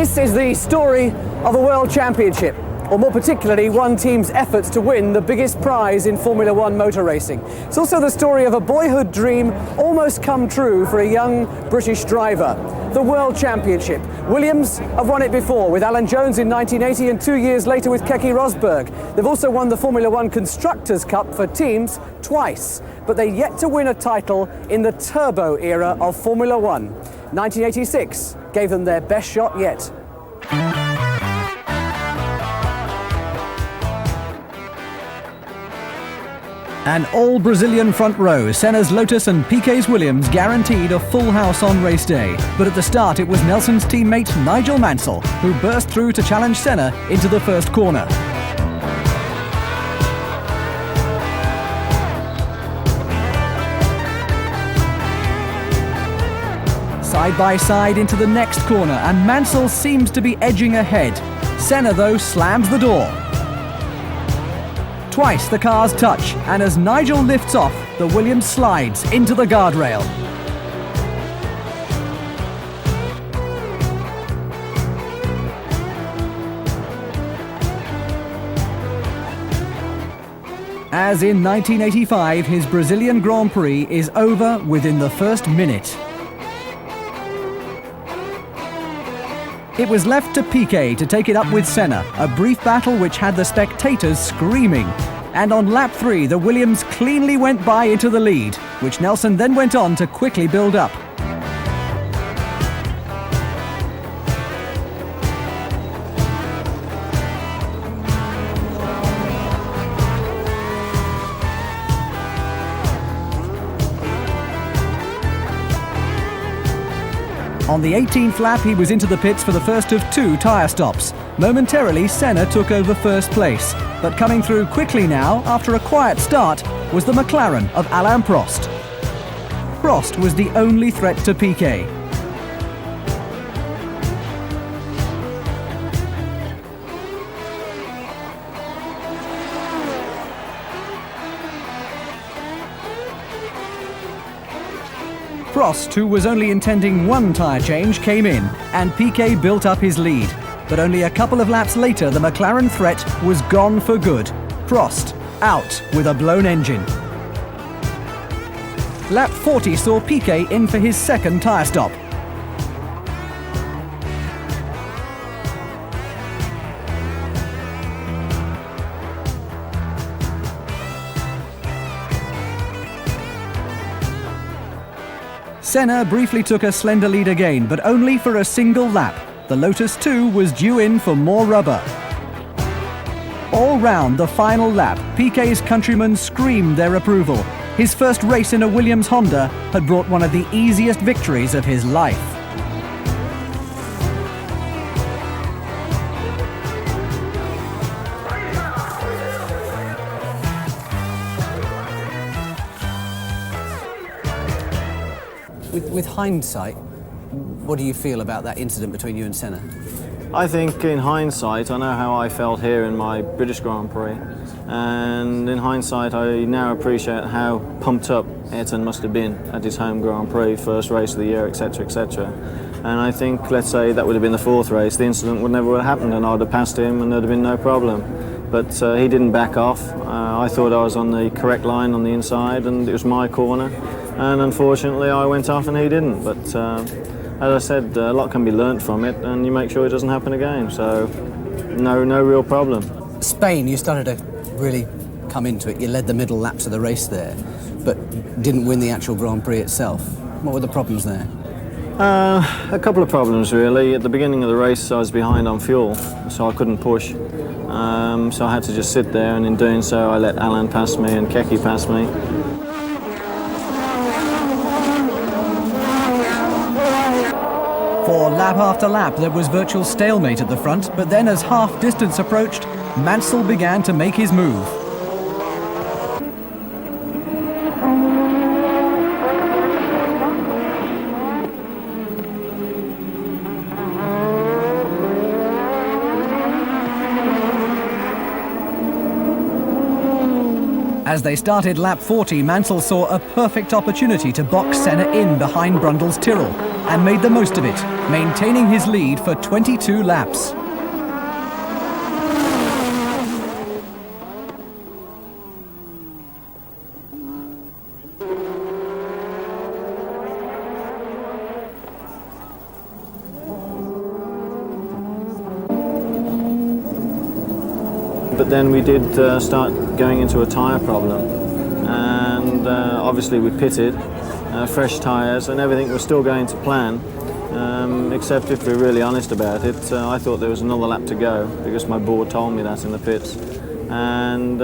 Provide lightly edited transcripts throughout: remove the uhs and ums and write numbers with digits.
This is the story of a World Championship, or more particularly one team's efforts to win the biggest prize in Formula One motor racing. It's also the story of a boyhood dream almost come true for a young British driver. The World Championship. Williams have won it before with Alan Jones in 1980 and 2 years later with Keke Rosberg. They've also won the Formula One Constructors' Cup for teams twice, but they're yet to win a title in the turbo era of Formula One. 1986 gave them their best shot yet. An all-Brazilian front row, Senna's Lotus and Piquet's Williams guaranteed a full house on race day. But at the start it was Nelson's teammate Nigel Mansell who burst through to challenge Senna into the first corner. Side by side into the next corner, and Mansell seems to be edging ahead. Senna, though, slams the door. Twice the cars touch, and as Nigel lifts off, the Williams slides into the guardrail. As in 1985, his Brazilian Grand Prix is over within the first minute. It was left to Piquet to take it up with Senna, a brief battle which had the spectators screaming. And on lap 3, the Williams cleanly went by into the lead, which Nelson then went on to quickly build up. On the 18th lap, he was into the pits for the first of 2 tyre stops. Momentarily, Senna took over first place. But coming through quickly now, after a quiet start, was the McLaren of Alain Prost. Prost was the only threat to Piquet. Prost, who was only intending one tyre change, came in, and Piquet built up his lead. But only a couple of laps later, the McLaren threat was gone for good. Prost out with a blown engine. Lap 40 saw Piquet in for his second tyre stop. Senna briefly took a slender lead again, but only for a single lap. The Lotus 2 was due in for more rubber. All round the final lap, Piquet's countrymen screamed their approval. His first race in a Williams Honda had brought one of the easiest victories of his life. With hindsight, what do you feel about that incident between you and Senna? I think in hindsight, I know how I felt here in my British Grand Prix, and in hindsight I now appreciate how pumped up Ayrton must have been at his home Grand Prix, first race of the year, etc, etc. And I think, let's say that would have been the 4th race, the incident would never have happened and I'd have passed him and there'd have been no problem. But he didn't back off. I thought I was on the correct line on the inside and it was my corner. And unfortunately I went off and he didn't, but as I said, a lot can be learnt from it and you make sure it doesn't happen again, so no real problem. Spain, you started to really come into it, you led the middle laps of the race there, but didn't win the actual Grand Prix itself. What were the problems there? A couple of problems really. At the beginning of the race I was behind on fuel, so I couldn't push. So I had to just sit there, and in doing so I let Alan pass me and Keke pass me. For lap after lap, there was virtual stalemate at the front, but then as half distance approached, Mansell began to make his move. As they started lap 40, Mansell saw a perfect opportunity to box Senna in behind Brundle's Tyrrell and made the most of it, maintaining his lead for 22 laps. But then we did start going into a tyre problem, and obviously we pitted, fresh tyres, and everything was still going to plan, except if we're really honest about it, I thought there was another lap to go because my board told me that in the pits. And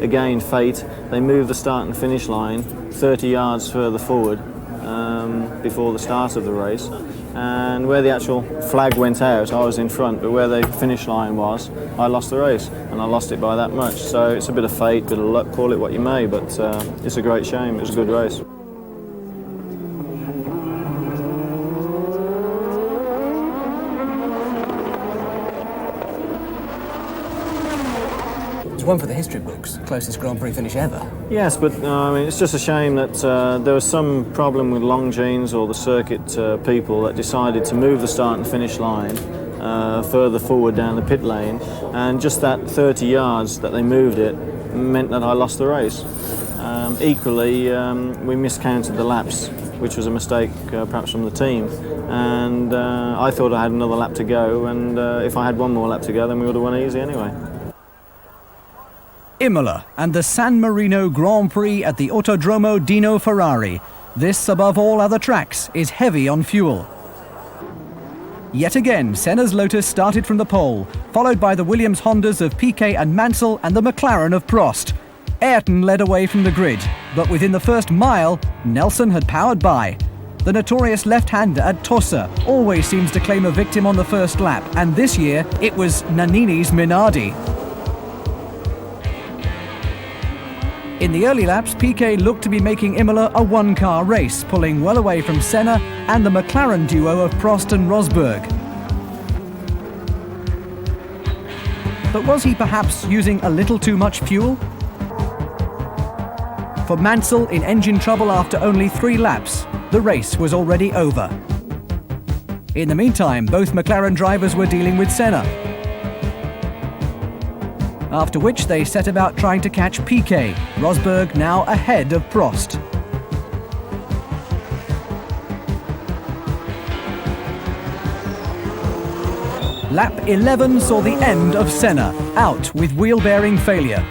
again, fate, they moved the start and finish line 30 yards further forward before the start of the race. And where the actual flag went out, I was in front, but where the finish line was, I lost the race, and I lost it by that much. So it's a bit of fate, bit of luck, call it what you may, but it's a great shame. It was a good race. One for the history books, closest Grand Prix finish ever. Yes, but I mean, it's just a shame that there was some problem with Longines or the circuit people that decided to move the start and finish line further forward down the pit lane, and just that 30 yards that they moved it meant that I lost the race. Equally, we miscounted the laps, which was a mistake perhaps from the team, and I thought I had another lap to go, and if I had one more lap to go, then we would have won easy anyway. Imola and the San Marino Grand Prix at the Autodromo Dino Ferrari. This, above all other tracks, is heavy on fuel. Yet again, Senna's Lotus started from the pole, followed by the Williams Hondas of Piquet and Mansell and the McLaren of Prost. Ayrton led away from the grid, but within the first mile, Nelson had powered by. The notorious left-hander at Tossa always seems to claim a victim on the first lap, and this year it was Nannini's Minardi. In the early laps, Piquet looked to be making Imola a one-car race, pulling well away from Senna and the McLaren duo of Prost and Rosberg. But was he perhaps using a little too much fuel? For Mansell, in engine trouble after only 3 laps, the race was already over. In the meantime, both McLaren drivers were dealing with Senna, after which they set about trying to catch Piquet, Rosberg now ahead of Prost. Lap 11 saw the end of Senna, out with wheel bearing failure.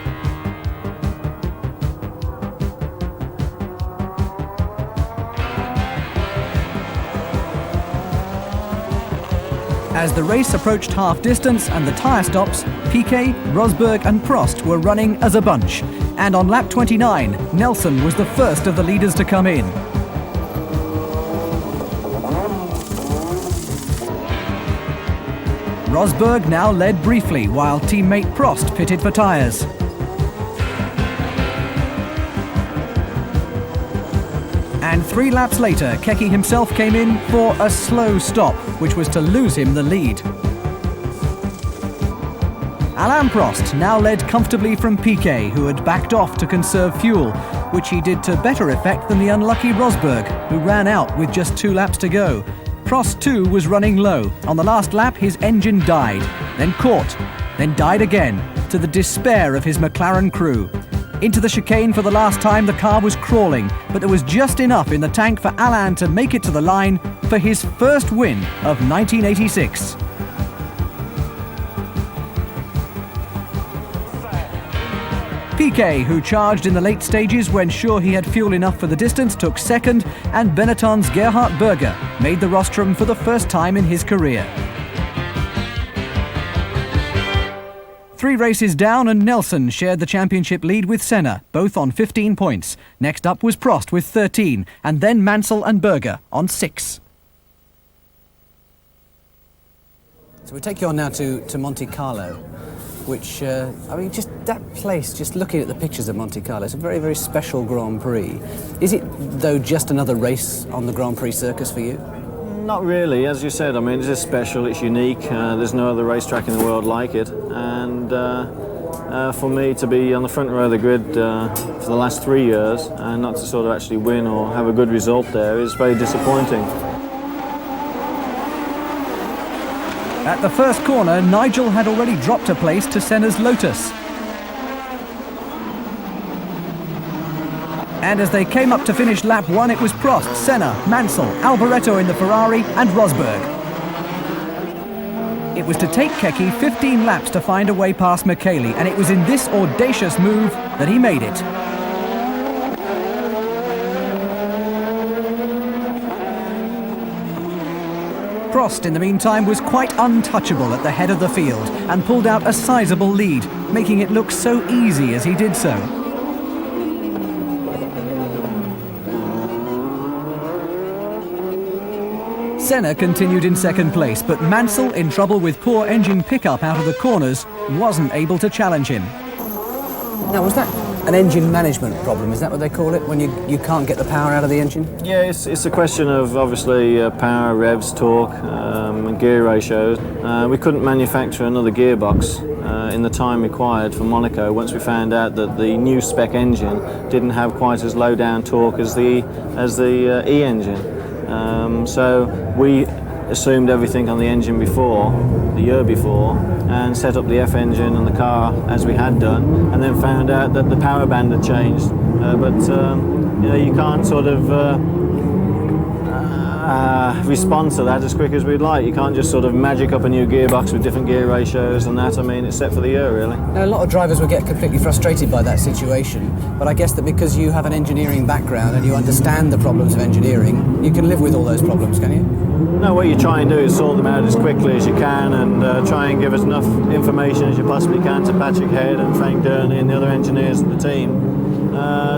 As the race approached half distance and the tyre stops, Piquet, Rosberg and Prost were running as a bunch. And on lap 29, Nelson was the first of the leaders to come in. Rosberg now led briefly while teammate Prost pitted for tyres. And 3 laps later, Keke himself came in for a slow stop, which was to lose him the lead. Alain Prost now led comfortably from Piquet, who had backed off to conserve fuel, which he did to better effect than the unlucky Rosberg, who ran out with just 2 laps to go. Prost too was running low. On the last lap, his engine died, then caught, then died again, to the despair of his McLaren crew. Into the chicane for the last time, the car was crawling, but there was just enough in the tank for Alain to make it to the line for his first win of 1986. Piquet, who charged in the late stages when sure he had fuel enough for the distance, took second, and Benetton's Gerhard Berger made the rostrum for the first time in his career. 3 races down and Nelson shared the championship lead with Senna, both on 15 points. Next up was Prost with 13, and then Mansell and Berger on 6. So we take you on now to Monte Carlo, which, I mean, just that place, just looking at the pictures of Monte Carlo, it's a very, very special Grand Prix. Is it, though, just another race on the Grand Prix circus for you? Not really, as you said. I mean, it's just special, it's unique. There's no other racetrack in the world like it, and for me to be on the front row of the grid for the last 3 years and not to sort of actually win or have a good result there is very disappointing. At the first corner, Nigel had already dropped a place to Senna's Lotus. And as they came up to finish lap 1, it was Prost, Senna, Mansell, Alboreto in the Ferrari and Rosberg. It was to take Keke 15 laps to find a way past Michele, and it was in this audacious move that he made it. Prost, in the meantime, was quite untouchable at the head of the field and pulled out a sizable lead, making it look so easy as he did so. Senna continued in second place, but Mansell, in trouble with poor engine pickup out of the corners, wasn't able to challenge him. Now, was that an engine management problem? Is that what they call it, when you can't get the power out of the engine? Yeah, it's a question of obviously power, revs, torque, and gear ratios. We couldn't manufacture another gearbox in the time required for Monaco once we found out that the new spec engine didn't have quite as low down torque as the E engine. So we assumed everything on the engine before, the year before, and set up the F engine and the car as we had done, and then found out that the power band had changed. You can't sort of respond to that as quick as we'd like. You can't just sort of magic up a new gearbox with different gear ratios and that. I mean, it's set for the year, really. Now, a lot of drivers would get completely frustrated by that situation, but I guess that because you have an engineering background and you understand the problems of engineering, you can live with all those problems, can you? No, what you try and do is sort them out as quickly as you can and try and give us enough information as you possibly can to Patrick Head and Frank Durney and the other engineers in the team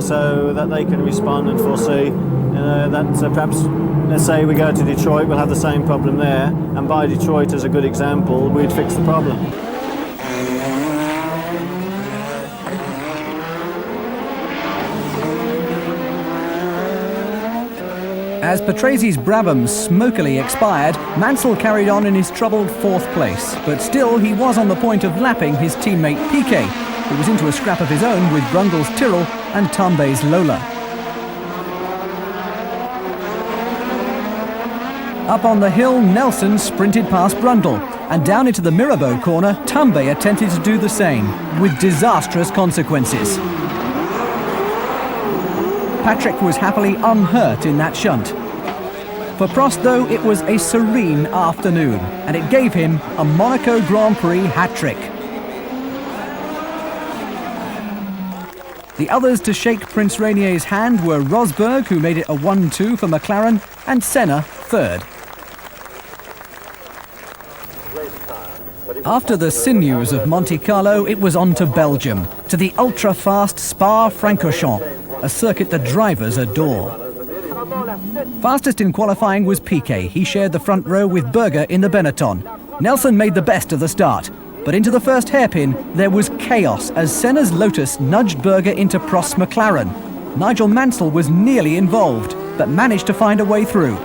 so that they can respond and foresee that perhaps, let's say we go to Detroit, we'll have the same problem there, and by Detroit as a good example, we'd fix the problem. As Patrese Brabham smokily expired, Mansell carried on in his troubled fourth place, but still he was on the point of lapping his teammate Piquet, who was into a scrap of his own with Brundle's Tyrrell and Tambay's Lola. Up on the hill, Nelson sprinted past Brundle, and down into the Mirabeau corner, Tambay attempted to do the same, with disastrous consequences. Patrick was happily unhurt in that shunt. For Prost, though, it was a serene afternoon, and it gave him a Monaco Grand Prix hat-trick. The others to shake Prince Rainier's hand were Rosberg, who made it a 1-2 for McLaren, and Senna, third. After the sinews of Monte Carlo, it was on to Belgium, to the ultra-fast Spa-Francorchamps, a circuit the drivers adore. Fastest in qualifying was Piquet. He shared the front row with Berger in the Benetton. Nelson made the best of the start, but into the first hairpin there was chaos as Senna's Lotus nudged Berger into Prost's McLaren. Nigel Mansell was nearly involved, but managed to find a way through.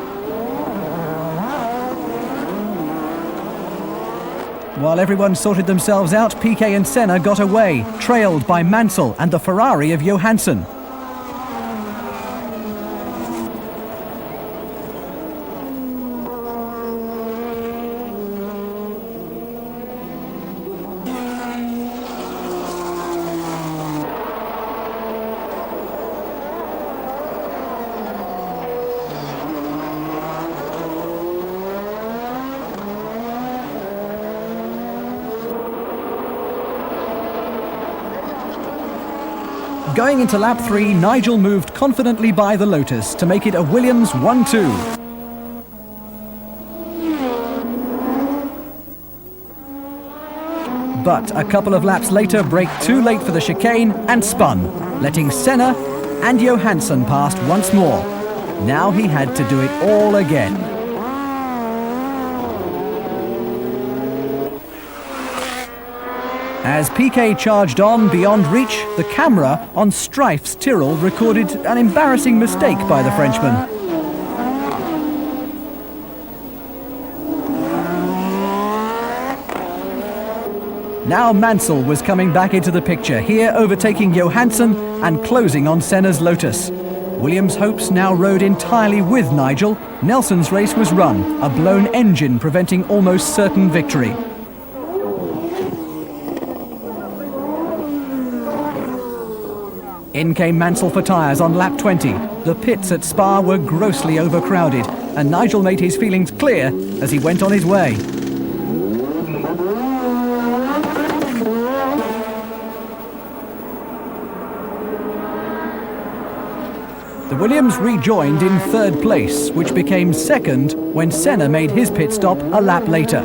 While everyone sorted themselves out, Piquet and Senna got away, trailed by Mansell and the Ferrari of Johansson. Going into lap 3, Nigel moved confidently by the Lotus to make it a Williams 1-2. But a couple of laps later, braked too late for the chicane and spun, letting Senna and Johansson past once more. Now he had to do it all again. As Piquet charged on beyond reach, the camera on Streif's Tyrrell recorded an embarrassing mistake by the Frenchman. Now Mansell was coming back into the picture, here overtaking Johansson and closing on Senna's Lotus. Williams' hopes now rode entirely with Nigel. Nelson's race was run, a blown engine preventing almost certain victory. In came Mansell for tyres on lap 20. The pits at Spa were grossly overcrowded, and Nigel made his feelings clear as he went on his way. The Williams rejoined in third place, which became second when Senna made his pit stop a lap later.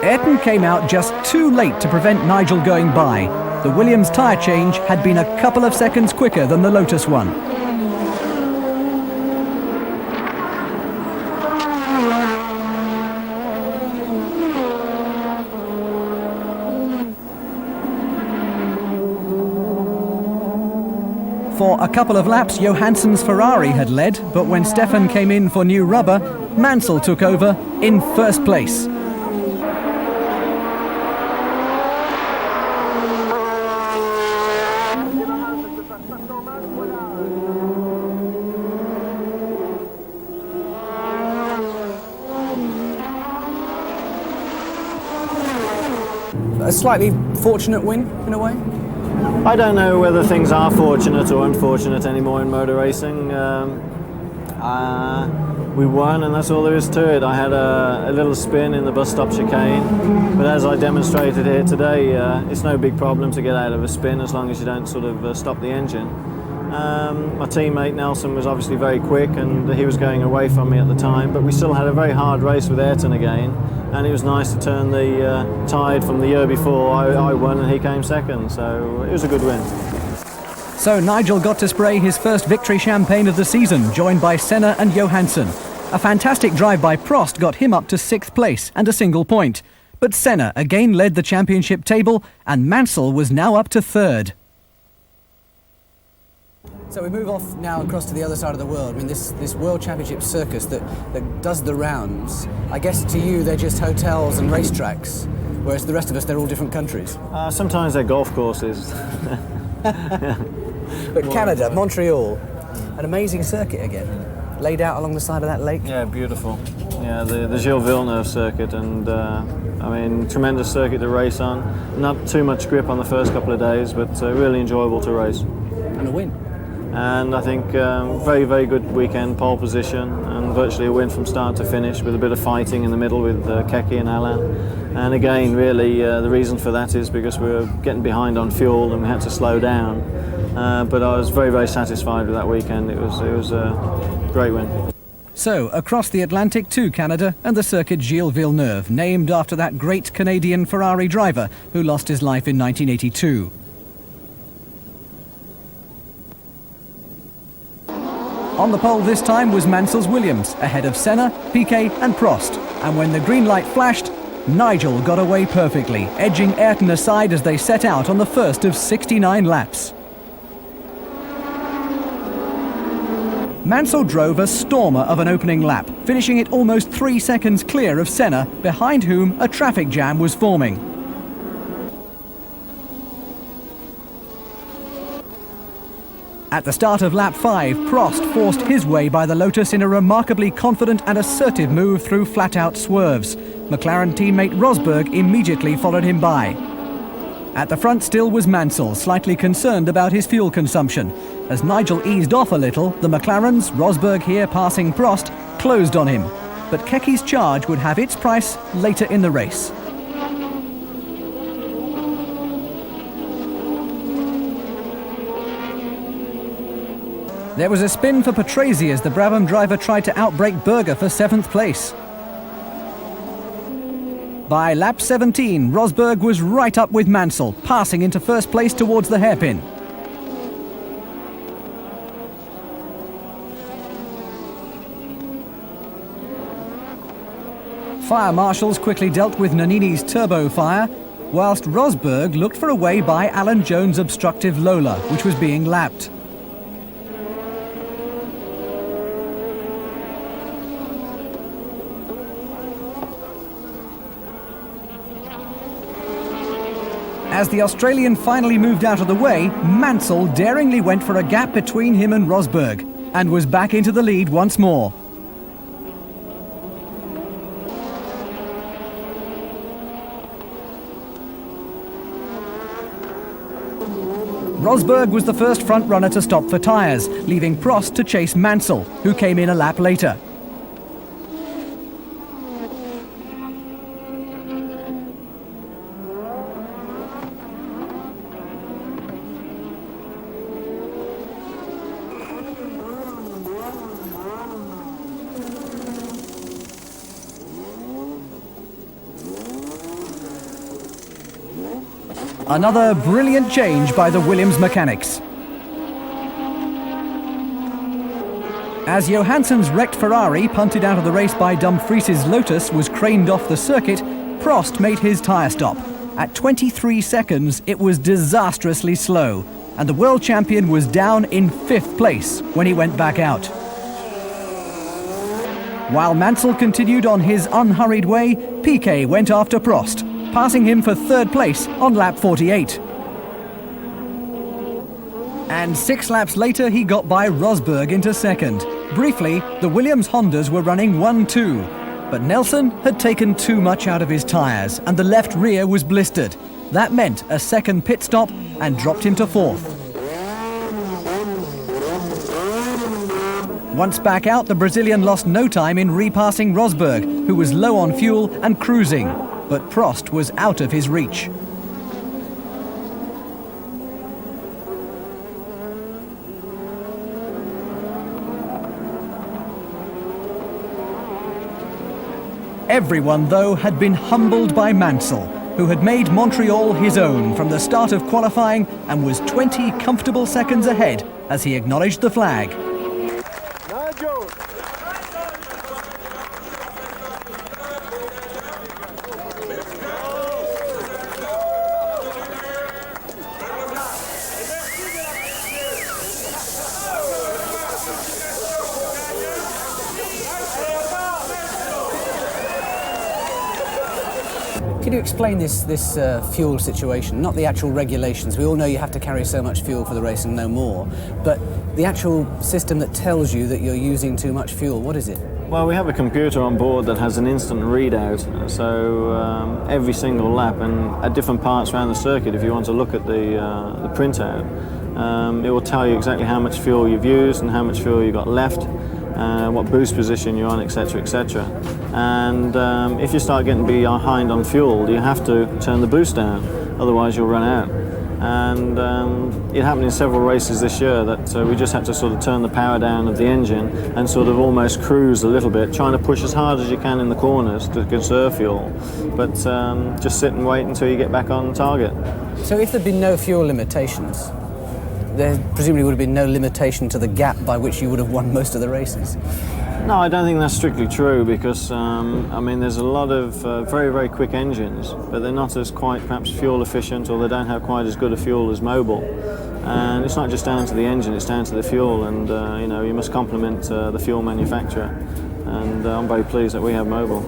Ayrton came out just too late to prevent Nigel going by. The Williams tyre change had been a couple of seconds quicker than the Lotus one. For a couple of laps, Johansson's Ferrari had led, but when Stefan came in for new rubber, Mansell took over in first place. A slightly fortunate win, in a way? I don't know whether things are fortunate or unfortunate anymore in motor racing. We won, and that's all there is to it. I had a little spin in the bus stop chicane, but as I demonstrated here today, it's no big problem to get out of a spin as long as you don't sort of stop the engine. My teammate Nelson was obviously very quick, and he was going away from me at the time, but we still had a very hard race with Ayrton again, and it was nice to turn the tide from the year before. I won and he came second, so it was a good win. So Nigel got to spray his first victory champagne of the season, joined by Senna and Johansson. A fantastic drive by Prost got him up to 6th place and a single point. But Senna again led the championship table, and Mansell was now up to 3rd. So we move off now across to the other side of the world. I mean, this World Championship circus that does the rounds, I guess to you they're just hotels and racetracks, whereas the rest of us, they're all different countries. Sometimes they're golf courses. But Canada, Montreal, an amazing circuit again, laid out along the side of that lake. Yeah, beautiful. Yeah, the Gilles Villeneuve circuit, and I mean, tremendous circuit to race on. Not too much grip on the first couple of days, but really enjoyable to race. And a win. And I think very, very good weekend, pole position, and virtually a win from start to finish with a bit of fighting in the middle with Keke and Alain. And again, really, the reason for that is because we were getting behind on fuel and we had to slow down. But I was very, very satisfied with that weekend. It was a great win. So, across the Atlantic to Canada and the circuit Gilles Villeneuve, named after that great Canadian Ferrari driver who lost his life in 1982. On the pole this time was Mansell's Williams, ahead of Senna, Piquet and Prost. And when the green light flashed, Nigel got away perfectly, edging Ayrton aside as they set out on the first of 69 laps. Mansell drove a stormer of an opening lap, finishing it almost 3 seconds clear of Senna, behind whom a traffic jam was forming. At the start of lap 5, Prost forced his way by the Lotus in a remarkably confident and assertive move through flat-out swerves. McLaren teammate Rosberg immediately followed him by. At the front still was Mansell, slightly concerned about his fuel consumption. As Nigel eased off a little, the McLarens, Rosberg here passing Prost, closed on him. But Keke's charge would have its price later in the race. There was a spin for Patrese as the Brabham driver tried to outbrake Berger for 7th place. By lap 17, Rosberg was right up with Mansell, passing into first place towards the hairpin. Fire marshals quickly dealt with Nannini's turbo fire, whilst Rosberg looked for a way by Alan Jones' obstructive Lola, which was being lapped. As the Australian finally moved out of the way, Mansell daringly went for a gap between him and Rosberg and was back into the lead once more. Rosberg was the first front runner to stop for tyres, leaving Prost to chase Mansell, who came in a lap later. Another brilliant change by the Williams mechanics. As Johansson's wrecked Ferrari, punted out of the race by Dumfries's Lotus, was craned off the circuit, Prost made his tyre stop. At 23 seconds, it was disastrously slow, and the world champion was down in 5th place when he went back out. While Mansell continued on his unhurried way, Piquet went after Prost, passing him for 3rd place on lap 48. And 6 laps later, he got by Rosberg into 2nd. Briefly, the Williams Hondas were running 1-2, but Nelson had taken too much out of his tyres and the left rear was blistered. That meant a 2nd pit stop and dropped him to 4th. Once back out, the Brazilian lost no time in repassing Rosberg, who was low on fuel and cruising, but Prost was out of his reach. Everyone, though, had been humbled by Mansell, who had made Montreal his own from the start of qualifying and was 20 comfortable seconds ahead as he acknowledged the flag. Nigel. Can you explain this fuel situation? Not the actual regulations. We all know you have to carry so much fuel for the race and no more. But the actual system that tells you that you're using too much fuel, what is it? Well, we have a computer on board that has an instant readout, so every single lap and at different parts around the circuit, if you want to look at the printout, it will tell you exactly how much fuel you've used and how much fuel you've got left, what boost position you're on, etc., etc. And if you start getting behind on fuel, you have to turn the boost down, otherwise you'll run out. And it happened in several races this year that we just had to sort of turn the power down of the engine and sort of almost cruise a little bit, trying to push as hard as you can in the corners to conserve fuel, but just sit and wait until you get back on target. So if there'd been no fuel limitations, there presumably would have been no limitation to the gap by which you would have won most of the races. No, I don't think that's strictly true because, I mean, there's a lot of very, very quick engines, but they're not as quite perhaps fuel efficient, or they don't have quite as good a fuel as Mobil. And it's not just down to the engine, it's down to the fuel, and you know, you must compliment the fuel manufacturer. And I'm very pleased that we have Mobil.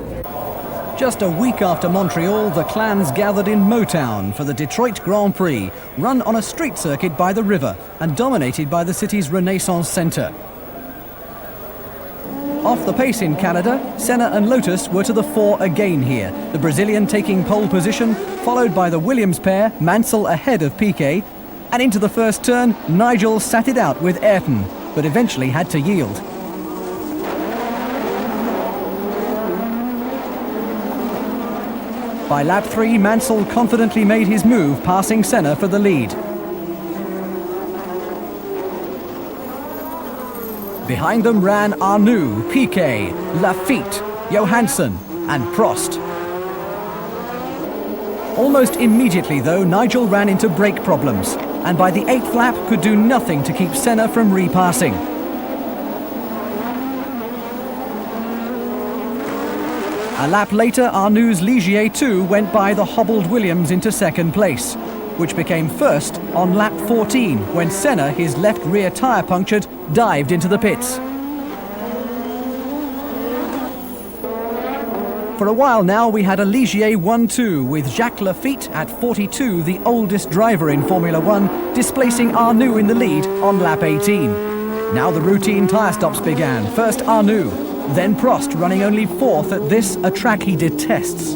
Just a week after Montreal, the clans gathered in Motown for the Detroit Grand Prix, run on a street circuit by the river and dominated by the city's Renaissance Centre. Off the pace in Canada, Senna and Lotus were to the fore again here, the Brazilian taking pole position, followed by the Williams pair, Mansell ahead of Piquet, and into the first turn, Nigel sat it out with Ayrton, but eventually had to yield. By lap 3, Mansell confidently made his move, passing Senna for the lead. Behind them ran Arnoux, Piquet, Lafitte, Johansson and Prost. Almost immediately, though, Nigel ran into brake problems, and by the 8th lap could do nothing to keep Senna from repassing. A lap later, Arnoux' Ligier 2 went by the hobbled Williams into 2nd place, which became first on lap 14 when Senna, his left rear tyre punctured, dived into the pits. For a while now, we had a Ligier 1-2 with Jacques Lafitte at 42, the oldest driver in Formula 1, displacing Arnoux in the lead on lap 18. Now the routine tyre stops began. First Arnoux, then Prost, running only 4th at this, a track he detests.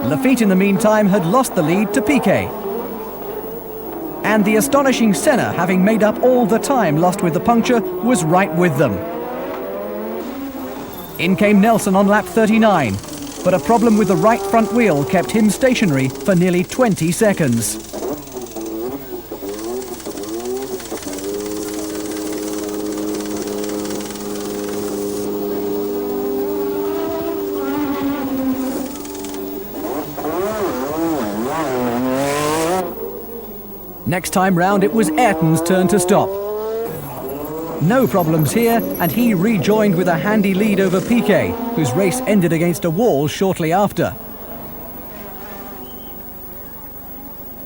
Lafitte, in the meantime, had lost the lead to Piquet. And the astonishing Senna, having made up all the time lost with the puncture, was right with them. In came Nelson on lap 39, but a problem with the right front wheel kept him stationary for nearly 20 seconds. Next time round, it was Ayrton's turn to stop. No problems here, and he rejoined with a handy lead over Piquet, whose race ended against a wall shortly after.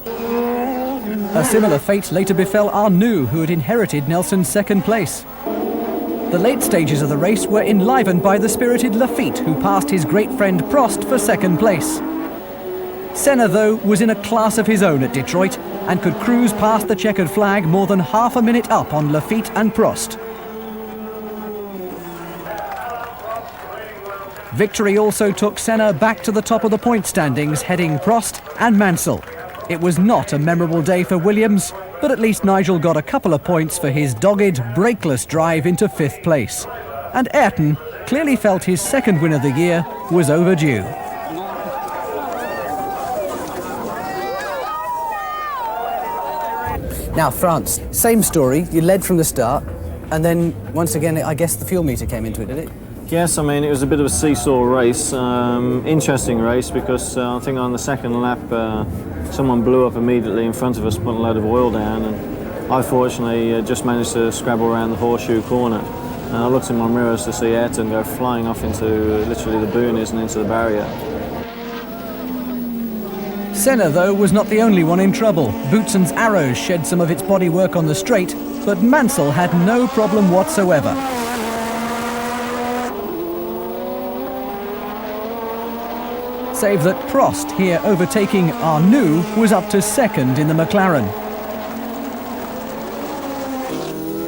A similar fate later befell Arnoux, who had inherited Nelson's second place. The late stages of the race were enlivened by the spirited Lafitte, who passed his great friend Prost for second place. Senna, though, was in a class of his own at Detroit and could cruise past the checkered flag more than half a minute up on Lafitte and Prost. Victory also took Senna back to the top of the point standings, heading Prost and Mansell. It was not a memorable day for Williams, but at least Nigel got a couple of points for his dogged, brakeless drive into 5th place. And Ayrton clearly felt his second win of the year was overdue. Now, France, same story. You led from the start, and then once again, I guess the fuel meter came into it, did it? Yes, I mean, it was a bit of a seesaw race. Interesting race because I think on the second lap, someone blew up immediately in front of us, put a load of oil down, and I fortunately just managed to scrabble around the horseshoe corner. And I looked in my mirrors to see Ayrton go flying off into literally the boonies and into the barrier. Senna, though, was not the only one in trouble. Boutsen's Arrows shed some of its bodywork on the straight, but Mansell had no problem whatsoever. Save that Prost, here overtaking Arnoux, was up to second in the McLaren.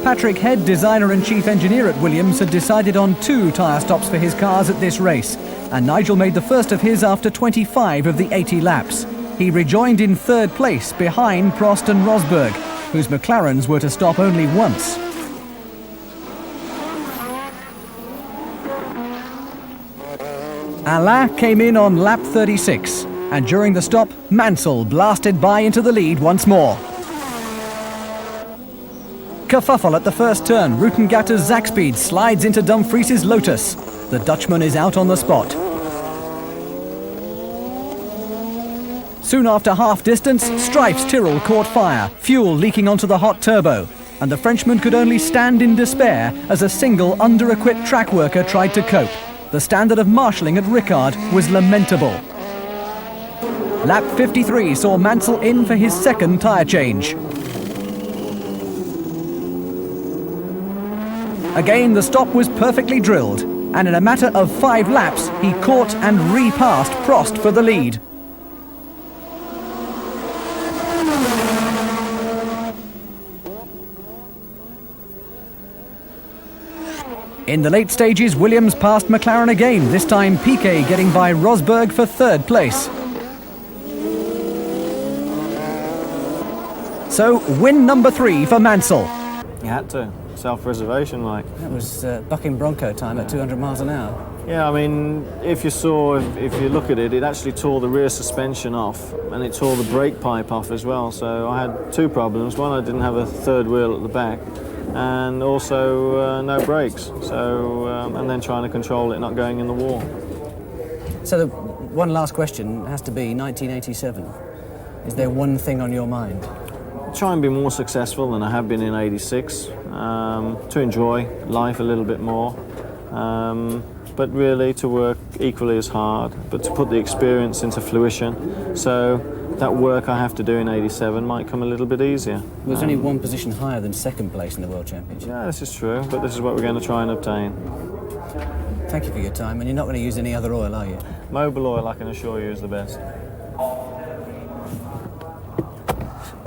Patrick Head, designer and chief engineer at Williams, had decided on 2 tyre stops for his cars at this race, and Nigel made the first of his after 25 of the 80 laps. He rejoined in 3rd place behind Prost and Rosberg, whose McLarens were to stop only once. Alain came in on lap 36, and during the stop, Mansell blasted by into the lead once more. Kerfuffle at the first turn. Rutengatter's Zakspeed slides into Dumfries's Lotus. The Dutchman is out on the spot. Soon after half distance, Streif's Tyrrell caught fire, fuel leaking onto the hot turbo, and the Frenchman could only stand in despair as a single under-equipped track worker tried to cope. The standard of marshalling at Ricard was lamentable. Lap 53 saw Mansell in for his second tyre change. Again, the stop was perfectly drilled, and in a matter of 5 laps, he caught and repassed Prost for the lead. In the late stages, Williams passed McLaren again, this time Piquet getting by Rosberg for 3rd place. So, win number 3 for Mansell. You had to. Self-preservation, like. That was bucking Bronco time at 200 miles an hour. Yeah, I mean, if you look at it, it actually tore the rear suspension off, and it tore the brake pipe off as well. So I had 2 problems. One, I didn't have a 3rd wheel at the back, and also no brakes. So, and then trying to control it not going in the wall. So the one last question has to be 1987. Is there one thing on your mind? Try and be more successful than I have been in '86. To enjoy life a little bit more. But really to work equally as hard, but to put the experience into fruition. So that work I have to do in 87 might come a little bit easier. There's only one position higher than second place in the World Championship. Yeah, this is true, but this is what we're going to try and obtain. Thank you for your time, and you're not going to use any other oil, are you? Mobil oil, I can assure you, is the best.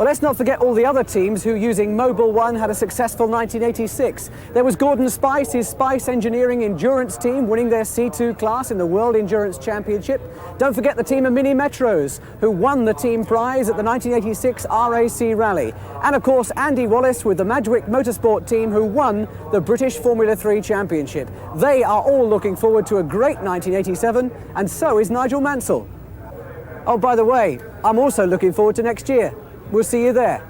Well, let's not forget all the other teams who, using Mobil1, had a successful 1986. There was Gordon Spice, his Spice Engineering Endurance team, winning their C2 class in the World Endurance Championship. Don't forget the team of Mini Metros, who won the team prize at the 1986 RAC Rally. And of course, Andy Wallace with the Madgwick Motorsport team, who won the British Formula 3 Championship. They are all looking forward to a great 1987, and so is Nigel Mansell. Oh, by the way, I'm also looking forward to next year. We'll see you there.